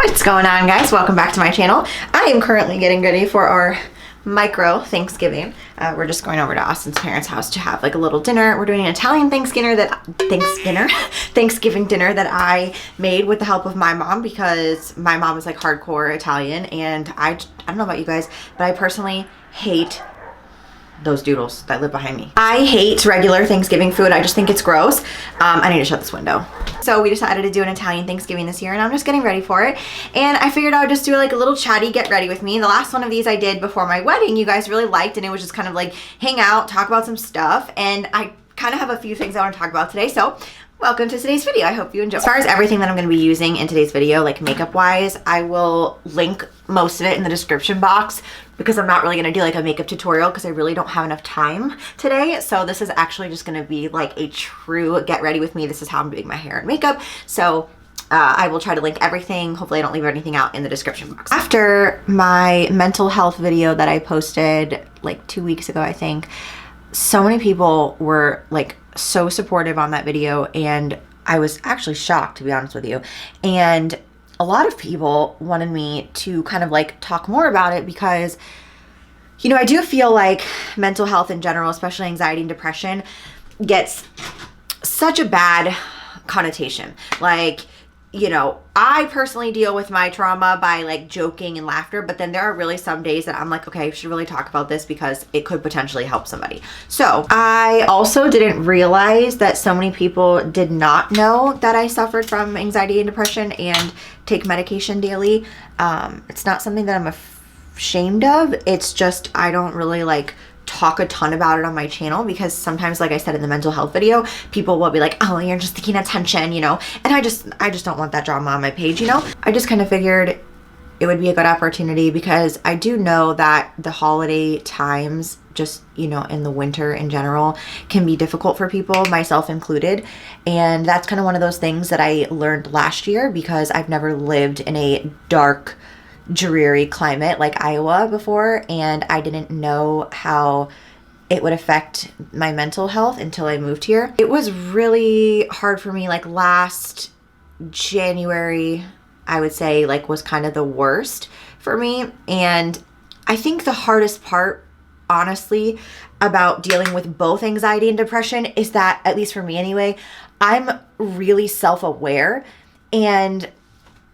What's going on, guys? Welcome back to my channel. I am currently getting ready for our micro Thanksgiving. We're just going over to Austin's parents' house to have like a little dinner. We're doing an Italian Thanksgiving dinner that I made with the help of my mom, because my mom is like hardcore Italian, and I don't know about you guys, but I personally hate those doodles that live behind me. I hate regular Thanksgiving food. I just think it's gross. I need to shut this window. So we decided to do an Italian Thanksgiving this year, and I'm just getting ready for it. And I figured I would just do like a little chatty get ready with me. The last one of these I did before my wedding, you guys really liked, and it was just kind of like hang out, talk about some stuff. And I kind of have a few things I want to talk about today. So welcome to today's video. I hope you enjoy. As far as everything that I'm going to be using in today's video, like makeup wise, I will link most of it in the description box, because I'm not really going to do like a makeup tutorial because I really don't have enough time today. So this is actually just going to be like a true get ready with me. This is how I'm doing my hair and makeup. So I will try to link everything. Hopefully I don't leave anything out in the description box. After my mental health video that I posted like 2 weeks ago, I think, so many people were like so supportive on that video, and I was actually shocked, to be honest with you. And a lot of people wanted me to kind of like talk more about it, because, you know, I do feel like mental health in general, especially anxiety and depression, gets such a bad connotation. Like, you know, I personally deal with my trauma by like joking and laughter, but then there are really some days that I'm like, okay, I should really talk about this because it could potentially help somebody. So I also didn't realize that so many people did not know that I suffered from anxiety and depression and take medication daily. It's not something that I'm ashamed of. It's just, I don't really like talk a ton about it on my channel, because sometimes, like I said in the mental health video, people will be like, oh, you're just seeking attention, you know, and I just don't want that drama on my page, you know. I just kind of figured it would be a good opportunity, because I do know that the holiday times, just, you know, in the winter in general, can be difficult for people, myself included. And that's kind of one of those things that I learned last year, because I've never lived in a dark, dreary climate like Iowa before, and I didn't know how it would affect my mental health until I moved here. It was really hard for me. Like last January, I would say, like, was kind of the worst for me. And I think the hardest part, honestly, about dealing with both anxiety and depression is that, at least for me anyway, I'm really self-aware, and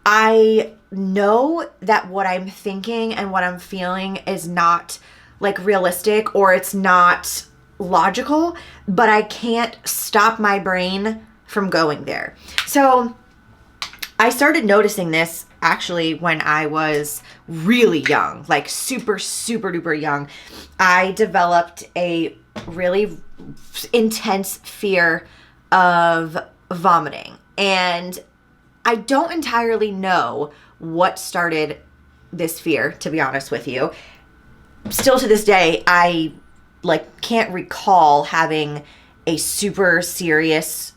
I know that what I'm thinking and what I'm feeling is not like realistic, or it's not logical, but I can't stop my brain from going there. So I started noticing this actually when I was really young, like super duper young. I developed a really intense fear of vomiting, and I don't entirely know what started this fear, to be honest with you. Still to this day, I like can't recall having a super serious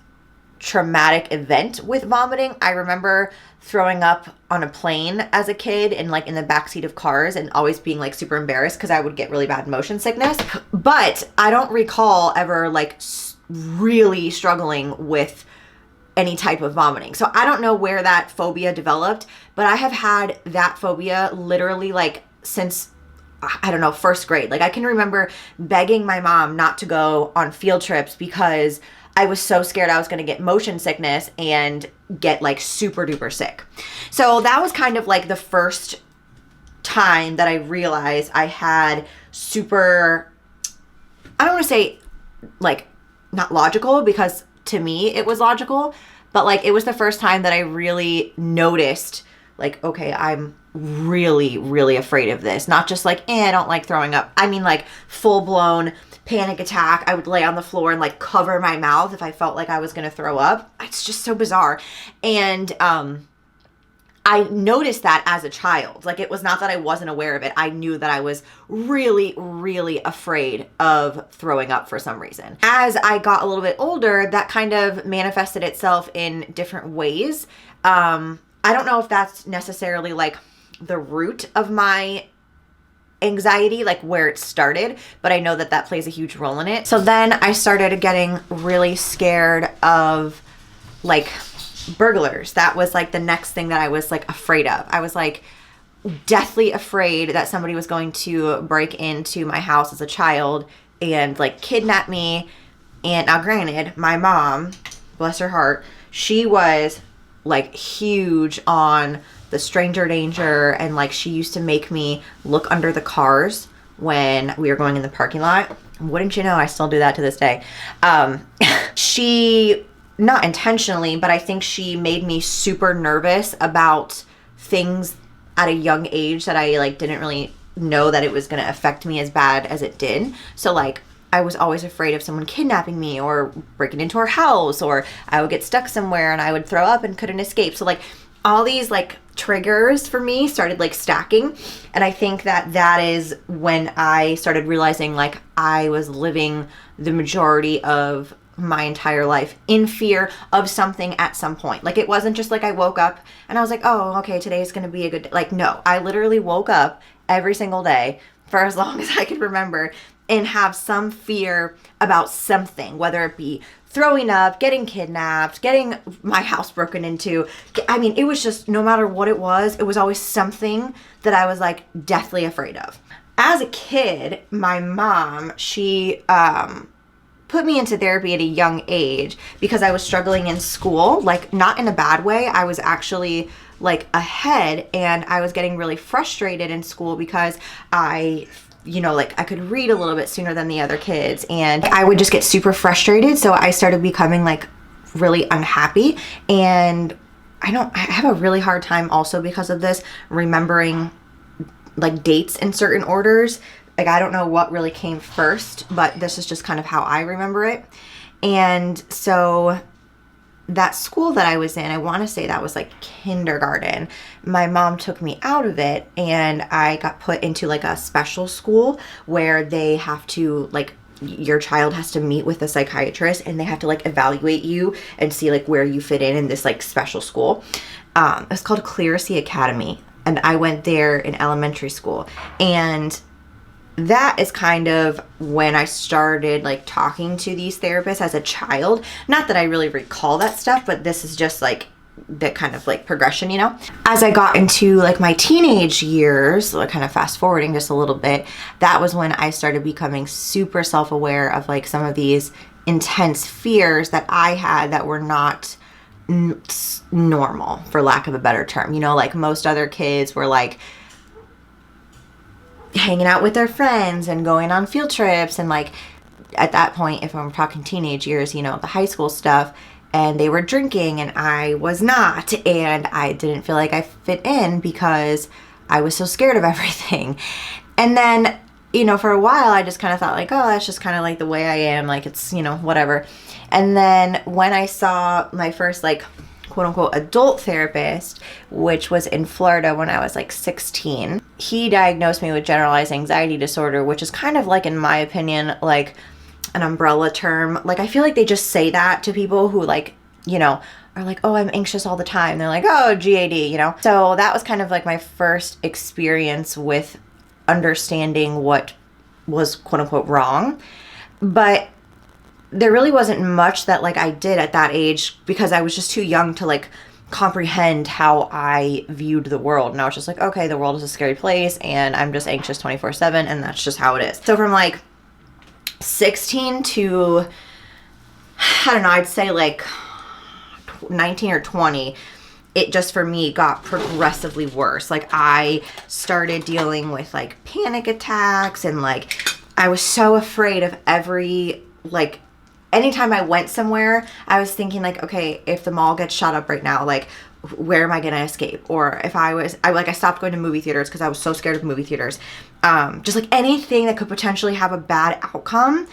traumatic event with vomiting. I remember throwing up on a plane as a kid, and like in the backseat of cars, and always being like super embarrassed because I would get really bad motion sickness. But I don't recall ever like really struggling with any type of vomiting. So I don't know where that phobia developed, but I have had that phobia literally like since, I don't know, first grade. Like I can remember begging my mom not to go on field trips because I was so scared I was going to get motion sickness and get like super duper sick. So that was kind of like the first time that I realized I had super, I don't want to say like not logical, because to me it was logical, but like it was the first time that I really noticed like, okay, I'm really afraid of this. Not just like, I don't like throwing up. I mean like full blown panic attack. I would lay on the floor and like cover my mouth if I felt like I was going to throw up. It's just so bizarre. And I noticed that as a child. Like it was not that I wasn't aware of it. I knew that I was really afraid of throwing up for some reason. As I got a little bit older, that kind of manifested itself in different ways. I don't know if that's necessarily like the root of my anxiety, like where it started, but I know that that plays a huge role in it. So then I started getting really scared of like burglars. That was like the next thing that I was like afraid of. I was like deathly afraid that somebody was going to break into my house as a child and like kidnap me. And now granted, my mom, bless her heart, she was like huge on the stranger danger, and like she used to make me look under the cars when we were going in the parking lot. Wouldn't you know, I still do that to this day. She, not intentionally, but I think she made me super nervous about things at a young age that I like didn't really know that it was going to affect me as bad as it did. So like I was always afraid of someone kidnapping me or breaking into our house, or I would get stuck somewhere and I would throw up and couldn't escape. So like all these like triggers for me started like stacking. And I think that that is when I started realizing like I was living the majority of my entire life in fear of something at some point. Like it wasn't just like I woke up and I was like, oh, okay, today's gonna be a good day. Like no, I literally woke up every single day for as long as I could remember and have some fear about something, whether it be throwing up, getting kidnapped, getting my house broken into. I mean, it was just, no matter what it was always something that I was like deathly afraid of. As a kid, my mom, she put me into therapy at a young age because I was struggling in school, like not in a bad way. I was actually like ahead, and I was getting really frustrated in school because I could read a little bit sooner than the other kids, and I would just get super frustrated. So I started becoming like really unhappy, and I have a really hard time also because of this remembering like dates in certain orders. Like I don't know what really came first, but this is just kind of how I remember it. And so that school that I was in, I want to say that was like kindergarten. My mom took me out of it and I got put into like a special school where they have to like, your child has to meet with a psychiatrist and they have to like evaluate you and see like where you fit in this like special school. It's called Clercy Academy, and I went there in elementary school. And that is kind of when I started like talking to these therapists as a child. Not that I really recall that stuff, but this is just like the kind of like progression, you know? As I got into like my teenage years, like kind of fast forwarding just a little bit, that was when I started becoming super self-aware of like some of these intense fears that I had that were not normal, for lack of a better term. You know, like most other kids were like hanging out with their friends and going on field trips, and like at that point, if I'm talking teenage years, you know, the high school stuff, and they were drinking and I was not, and I didn't feel like I fit in because I was so scared of everything. And then, you know, for a while I just kind of thought like, oh, that's just kind of like the way I am, like it's, you know, whatever. And then when I saw my first like quote unquote adult therapist, which was in Florida when I was like 16, he diagnosed me with generalized anxiety disorder, which is kind of like, in my opinion, like an umbrella term. Like I feel like they just say that to people who like, you know, are like, oh, I'm anxious all the time. They're like, oh, GAD, you know? So that was kind of like my first experience with understanding what was quote unquote wrong. But there really wasn't much that like I did at that age because I was just too young to like comprehend how I viewed the world. And I was just like, okay, the world is a scary place and I'm just anxious 24/7, and that's just how it is. So from like 16 to, I don't know, I'd say like 19 or 20, it just for me got progressively worse. Like I started dealing with like panic attacks, and like I was so afraid of anytime I went somewhere, I was thinking like, okay, if the mall gets shot up right now, like where am I gonna escape? Or if I stopped going to movie theaters because I was so scared of movie theaters. Just like anything that could potentially have a bad outcome,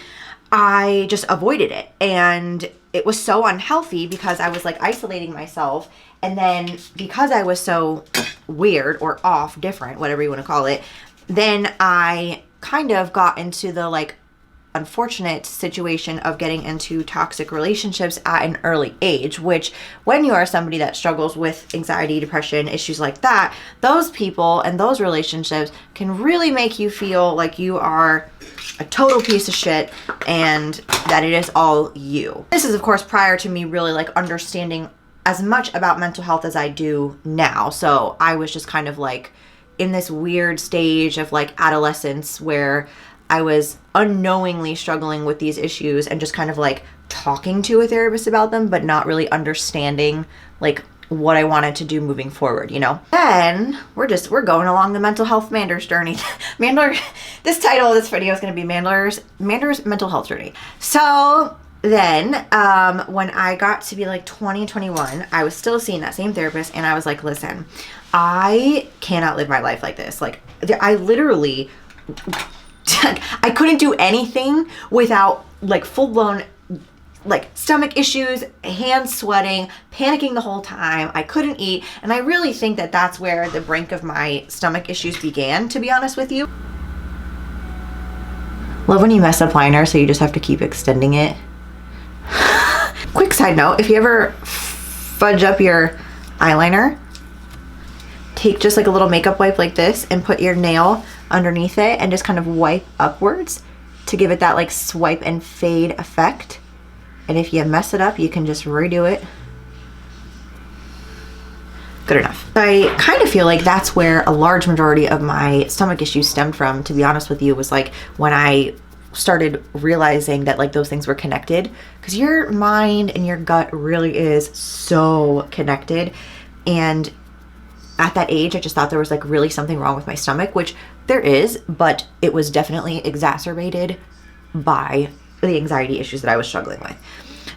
I just avoided it. And it was so unhealthy because I was like isolating myself. And then because I was so weird or off, different, whatever you want to call it, then I kind of got into the like unfortunate situation of getting into toxic relationships at an early age, which when you are somebody that struggles with anxiety, depression, issues like that, those people and those relationships can really make you feel like you are a total piece of shit and that it is all you. This is of course prior to me really like understanding as much about mental health as I do now. So I was just kind of like in this weird stage of like adolescence where I was unknowingly struggling with these issues and just kind of like talking to a therapist about them, but not really understanding like what I wanted to do moving forward, you know? Then we're going along the mental health Mander's journey. Mander, this title of this video is going to be Mander's mental health journey. So then when I got to be like 20, 21, I was still seeing that same therapist, and I was like, listen, I cannot live my life like this. Like, I literally, I couldn't do anything without like full-blown like stomach issues, hands sweating, panicking the whole time. I couldn't eat. And I really think that that's where the brink of my stomach issues began, to be honest with you. Love when you mess up liner, so you just have to keep extending it. Quick side note, if you ever fudge up your eyeliner, take just like a little makeup wipe like this and put your nail underneath it and just kind of wipe upwards to give it that like swipe and fade effect. And if you mess it up, you can just redo it. Good enough. I kind of feel like that's where a large majority of my stomach issues stemmed from, to be honest with you, was like when I started realizing that like those things were connected, because your mind and your gut really is so connected. And at that age, I just thought there was like really something wrong with my stomach, which there is, but it was definitely exacerbated by the anxiety issues that I was struggling with.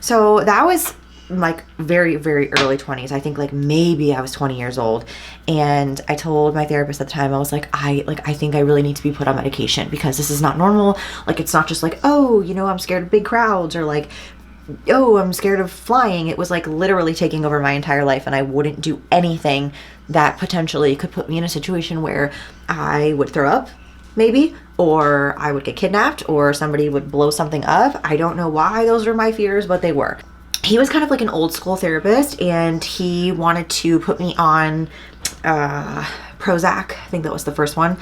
So that was like very, very early 20s. I think like maybe I was 20 years old. And I told my therapist at the time, I was like, I think I really need to be put on medication because this is not normal. Like, it's not just like, oh, you know, I'm scared of big crowds, or like, oh, I'm scared of flying. It was like literally taking over my entire life, and I wouldn't do anything that potentially could put me in a situation where I would throw up, maybe, or I would get kidnapped, or somebody would blow something up. I don't know why those were my fears, but they were. He was kind of like an old school therapist, and he wanted to put me on Prozac. I think that was the first one.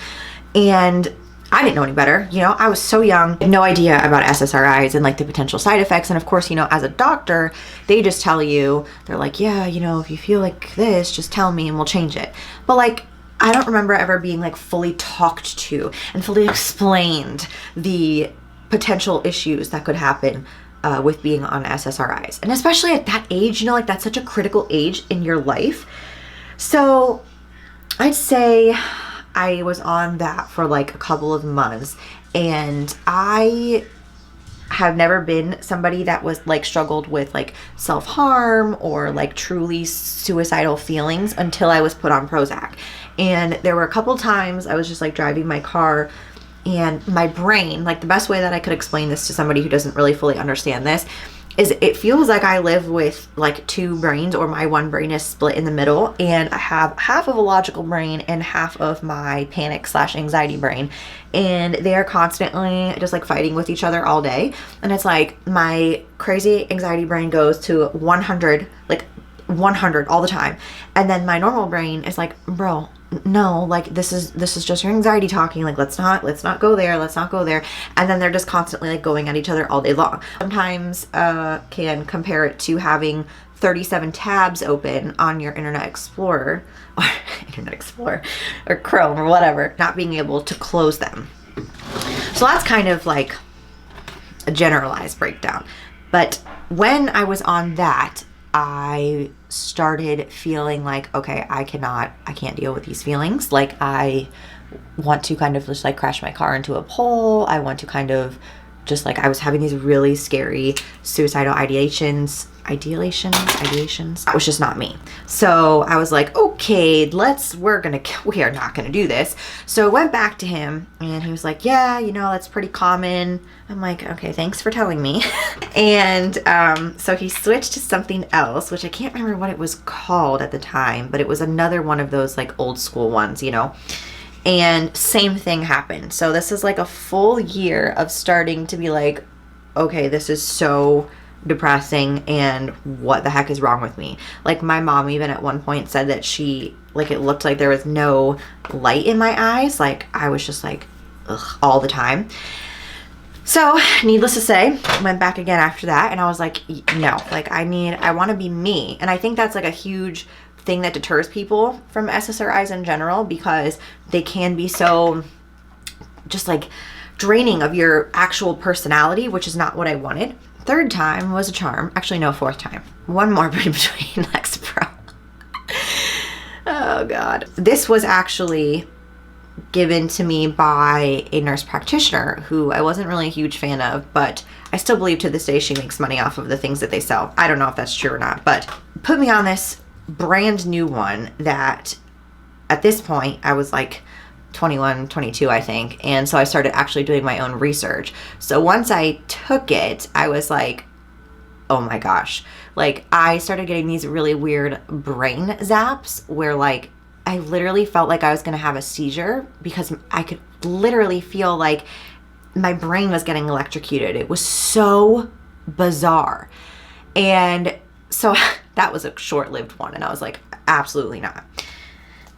And I didn't know any better. You know, I was so young, I had no idea about SSRIs and like the potential side effects. And of course, you know, as a doctor, they just tell you, they're like, yeah, you know, if you feel like this, just tell me and we'll change it. But like, I don't remember ever being like fully talked to and fully explained the potential issues that could happen with being on SSRIs. And especially at that age, you know, like that's such a critical age in your life. So I'd say I was on that for like a couple of months, and I have never been somebody that was like struggled with like self-harm or like truly suicidal feelings until I was put on Prozac. And there were a couple times I was just like driving my car, and my brain, like the best way that I could explain this to somebody who doesn't really fully understand this is it feels like I live with like two brains, or my one brain is split in the middle, and I have half of a logical brain and half of my panic/anxiety brain, and they are constantly just like fighting with each other all day. And it's like my crazy anxiety brain goes to 100, like 100 all the time, and then my normal brain is like, bro, no, like this is just your anxiety talking, like let's not go there, let's not go there. And then they're just constantly like going at each other all day long. Sometimes can compare it to having 37 tabs open on your Internet Explorer or Chrome or whatever, not being able to close them. So that's kind of like a generalized breakdown. But when I was on that, I started feeling like, okay, I can't deal with these feelings. Like I want to kind of just like crash my car into a pole. I want to kind of just like, I was having these really scary suicidal ideations. That was just not me. So I was like, okay, we are not gonna do this. So I went back to him, and he was like, yeah, you know, that's pretty common. I'm like, okay, thanks for telling me. And so he switched to something else, which I can't remember what it was called at the time, but it was another one of those like old school ones, you know. And same thing happened. So this is like a full year of starting to be like, okay, this is so depressing, and what the heck is wrong with me? Like my mom even at one point said that she, like, it looked like there was no light in my eyes. Like I was just like, ugh, all the time. So needless to say, went back again after that, and I was like, no, like I want to be me. And I think that's like a huge thing that deters people from SSRIs in general, because they can be so just like draining of your actual personality, which is not what I wanted. Third time was a charm. Actually, no, fourth time. One more between Lexapro. Oh God. This was actually given to me by a nurse practitioner who I wasn't really a huge fan of, but I still believe to this day she makes money off of the things that they sell. I don't know if that's true or not, but put me on this brand new one that at this point I was like 21, 22, I think. And so I started actually doing my own research. So once I took it, I was like, oh my gosh. Like I started getting these really weird brain zaps where like I literally felt like I was going to have a seizure, because I could literally feel like my brain was getting electrocuted. It was so bizarre. And so that was a short-lived one, and I was like, absolutely not.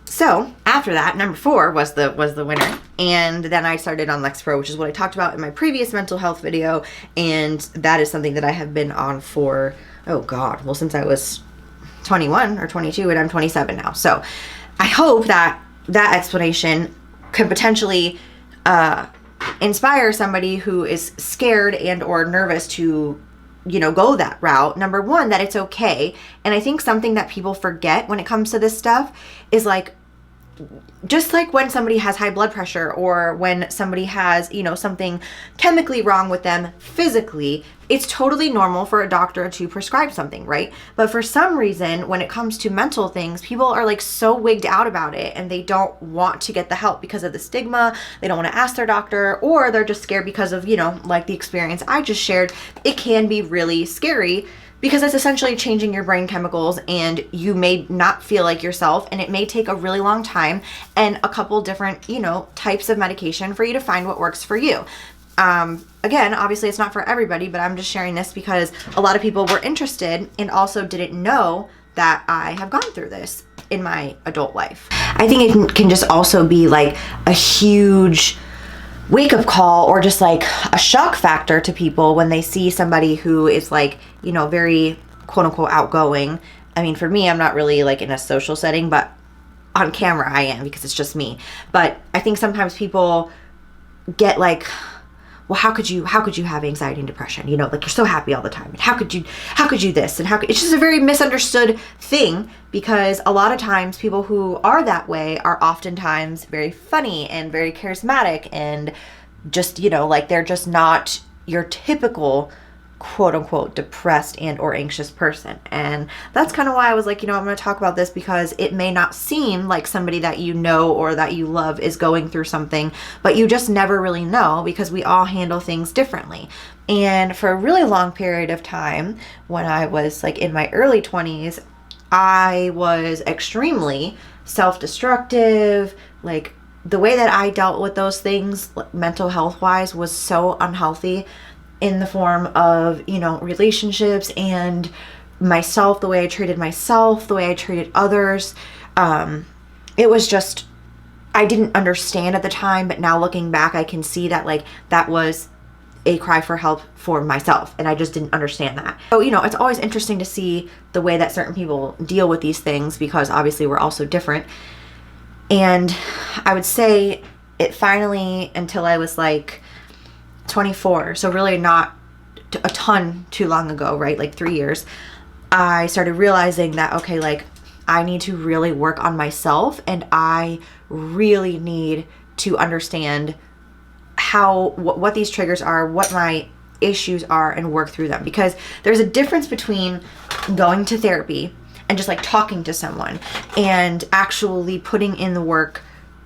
So after that, number 4 was the winner. And then I started on Lexapro, which is what I talked about in my previous mental health video. And that is something that I have been on for, oh God, well, since I was 21 or 22, and I'm 27 now. So I hope that that explanation could potentially inspire somebody who is scared and or nervous to, you know, go that route. Number 1, that it's okay. And I think something that people forget when it comes to this stuff is like, just like when somebody has high blood pressure, or when somebody has, you know, something chemically wrong with them physically, it's totally normal for a doctor to prescribe something, right? But for some reason, when it comes to mental things, people are like so wigged out about it, and they don't want to get the help because of the stigma. They don't want to ask their doctor, or they're just scared because of, you know, like the experience I just shared. It can be really scary, because it's essentially changing your brain chemicals, and you may not feel like yourself, and it may take a really long time and a couple different, you know, types of medication for you to find what works for you. Again, obviously it's not for everybody, but I'm just sharing this because a lot of people were interested and also didn't know that I have gone through this in my adult life. I think it can just also be like a huge wake-up call, or just like a shock factor to people when they see somebody who is like, you know, very quote-unquote outgoing. I mean, for me, I'm not really like in a social setting, but on camera I am, because it's just me. But I think sometimes people get like, well, how could you have anxiety and depression? You know, like, you're so happy all the time, and how could you this, and it's just a very misunderstood thing, because a lot of times people who are that way are oftentimes very funny and very charismatic, and just, you know, like, they're just not your typical quote unquote depressed and or anxious person. And that's kind of why I was like, you know, I'm going to talk about this, because it may not seem like somebody that you know or that you love is going through something, but you just never really know, because we all handle things differently. And for a really long period of time, when I was like in my early 20s, I was extremely self-destructive. Like, the way that I dealt with those things mental health wise was so unhealthy, in the form of, you know, relationships and myself, the way I treated myself, the way I treated others. It was just, I didn't understand at the time, but now looking back, I can see that like that was a cry for help for myself, and I just didn't understand that. So, you know, it's always interesting to see the way that certain people deal with these things, because obviously we're all so different. And I would say it finally, until I was like 24, so really not a ton too long ago, right? Like 3 years, I started realizing that, okay, like, I need to really work on myself, and I really need to understand what these triggers are, what my issues are, and work through them. Because there's a difference between going to therapy and just like talking to someone, and actually putting in the work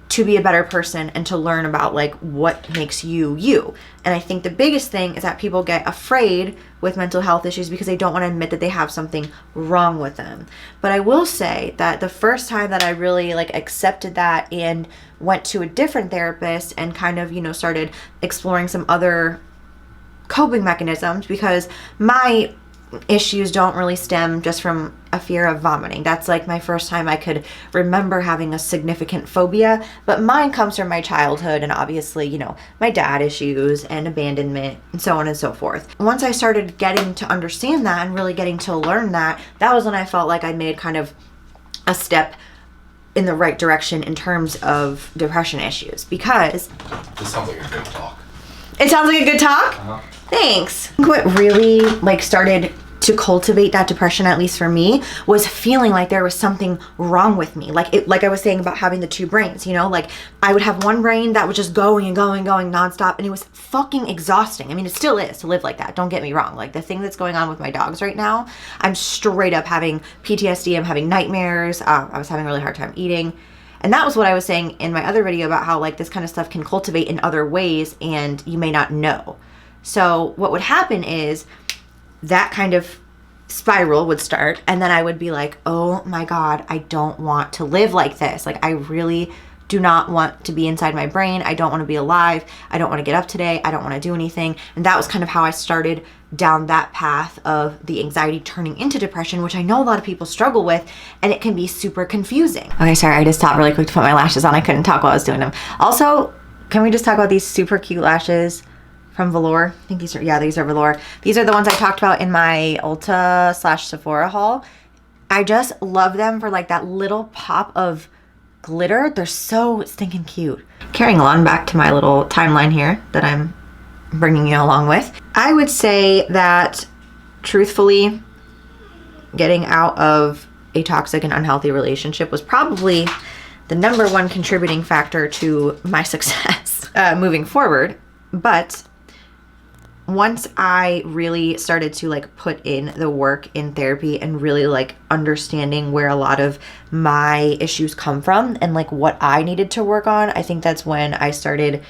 to be a better person and to learn about like what makes you you. And I think the biggest thing is that people get afraid with mental health issues because they don't want to admit that they have something wrong with them. But I will say that the first time that I really like accepted that and went to a different therapist and kind of, you know, started exploring some other coping mechanisms, because my issues don't really stem just from a fear of vomiting. That's like my first time I could remember having a significant phobia, but mine comes from my childhood and obviously, you know, my dad issues and abandonment and so on and so forth. Once I started getting to understand that and really getting to learn that, that was when I felt like I made kind of a step in the right direction in terms of depression issues, because this sounds like a good talk. It sounds like a good talk? Thanks. What really like started to cultivate that depression, at least for me, was feeling like there was something wrong with me. Like I was saying about having the two brains, you know, like I would have one brain that was just going and going nonstop, and it was fucking exhausting. I mean, it still is to live like that. Don't get me wrong. Like the thing that's going on with my dogs right now, I'm straight up having PTSD. I'm having nightmares. I was having a really hard time eating. And that was what I was saying in my other video about how like this kind of stuff can cultivate in other ways and you may not know. So what would happen is that kind of spiral would start, and then I would be like, oh my God, I don't want to live like this. Like I really do not want to be inside my brain. I don't want to be alive. I don't want to get up today. I don't want to do anything. And that was kind of how I started down that path of the anxiety turning into depression, which I know a lot of people struggle with, and it can be super confusing. Okay, sorry, I just stopped really quick to put my lashes on. I couldn't talk while I was doing them. Also, can we just talk about these super cute lashes from Velour? I think these are Velour. These are the ones I talked about in my Ulta/Sephora haul. I just love them for like that little pop of glitter. They're so stinking cute. Carrying on back to my little timeline here that I'm bringing you along with. I would say that truthfully, getting out of a toxic and unhealthy relationship was probably the number one contributing factor to my success moving forward. But once I really started to like put in the work in therapy and really like understanding where a lot of my issues come from and like what I needed to work on, I think that's when I started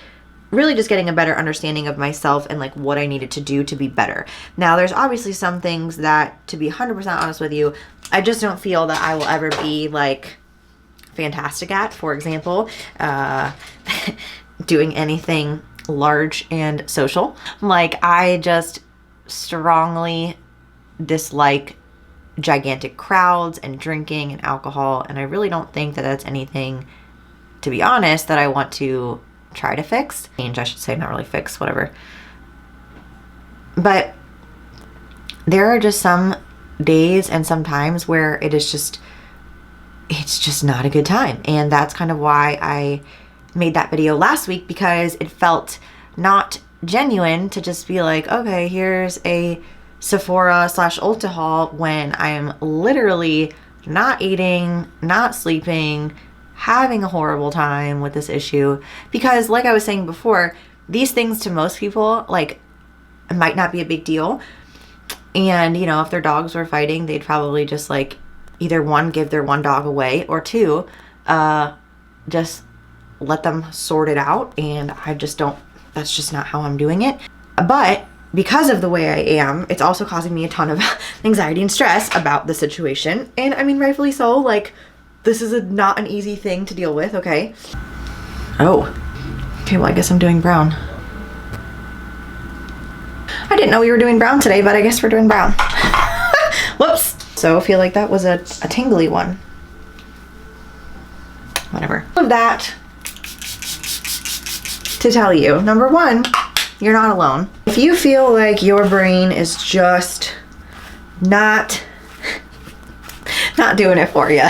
really just getting a better understanding of myself and like what I needed to do to be better. Now, there's obviously some things that, to be 100% honest with you, I just don't feel that I will ever be like fantastic at. For example, doing anything large and social. Like I just strongly dislike gigantic crowds and drinking and alcohol, and I really don't think that that's anything, to be honest, that I want to try to fix. Change, I should say, not really fix, whatever. But there are just some days and some times where it's just not a good time, and that's kind of why I made that video last week, because it felt not genuine to just be like, okay, here's a Sephora/Ulta haul when I am literally not eating, not sleeping, having a horrible time with this issue. Because like I was saying before, these things to most people like might not be a big deal, and you know, if their dogs were fighting, they'd probably just like either one, give their one dog away, or two, just let them sort it out. And I just don't, that's just not how I'm doing it. But because of the way I am, it's also causing me a ton of anxiety and stress about the situation. And I mean, rightfully so. Like, this is not an easy thing to deal with, okay? Oh, okay, well, I guess I'm doing brown. I didn't know we were doing brown today, but I guess we're doing brown. Whoops. So I feel like that was a tingly one. Whatever. Of that to tell you, number one, you're not alone. If you feel like your brain is just not doing it for you,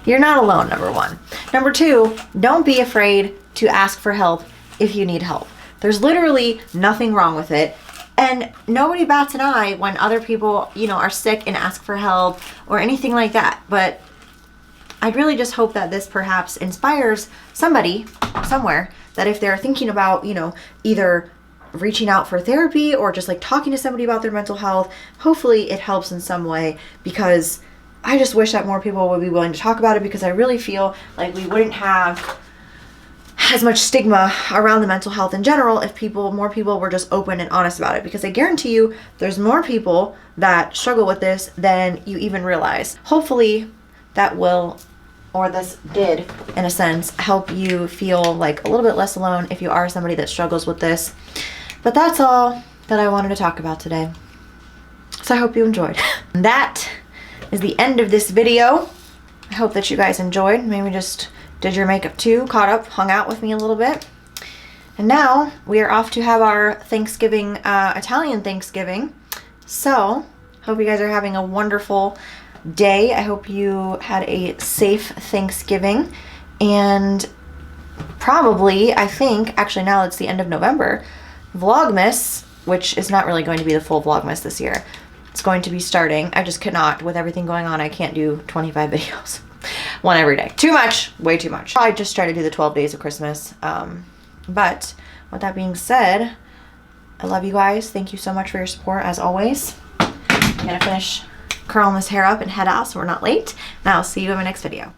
you're not alone, number one. Number two, don't be afraid to ask for help if you need help. There's literally nothing wrong with it. And nobody bats an eye when other people, you know, are sick and ask for help or anything like that. But I really just hope that this perhaps inspires somebody somewhere, that if they're thinking about, you know, either reaching out for therapy or just like talking to somebody about their mental health, hopefully it helps in some way, because I just wish that more people would be willing to talk about it, because I really feel like we wouldn't have as much stigma around the mental health in general if more people were just open and honest about it. Because I guarantee you there's more people that struggle with this than you even realize. Hopefully that will, or this did in a sense, help you feel like a little bit less alone if you are somebody that struggles with this. But that's all that I wanted to talk about today. So I hope you enjoyed. That is the end of this video. I hope that you guys enjoyed. Maybe just did your makeup too, caught up, hung out with me a little bit. And now we are off to have our Thanksgiving, Italian Thanksgiving. So hope you guys are having a wonderful day. I hope you had a safe Thanksgiving. And probably, I think, actually now it's the end of November, Vlogmas, which is not really going to be the full Vlogmas this year. It's going to be starting. I just cannot, with everything going on, I can't do 25 videos. One every day. Too much, way too much. I just tried to do the 12 days of Christmas. But with that being said, I love you guys. Thank you so much for your support as always. I'm gonna finish curling this hair up and head out so we're not late. And I'll see you in my next video.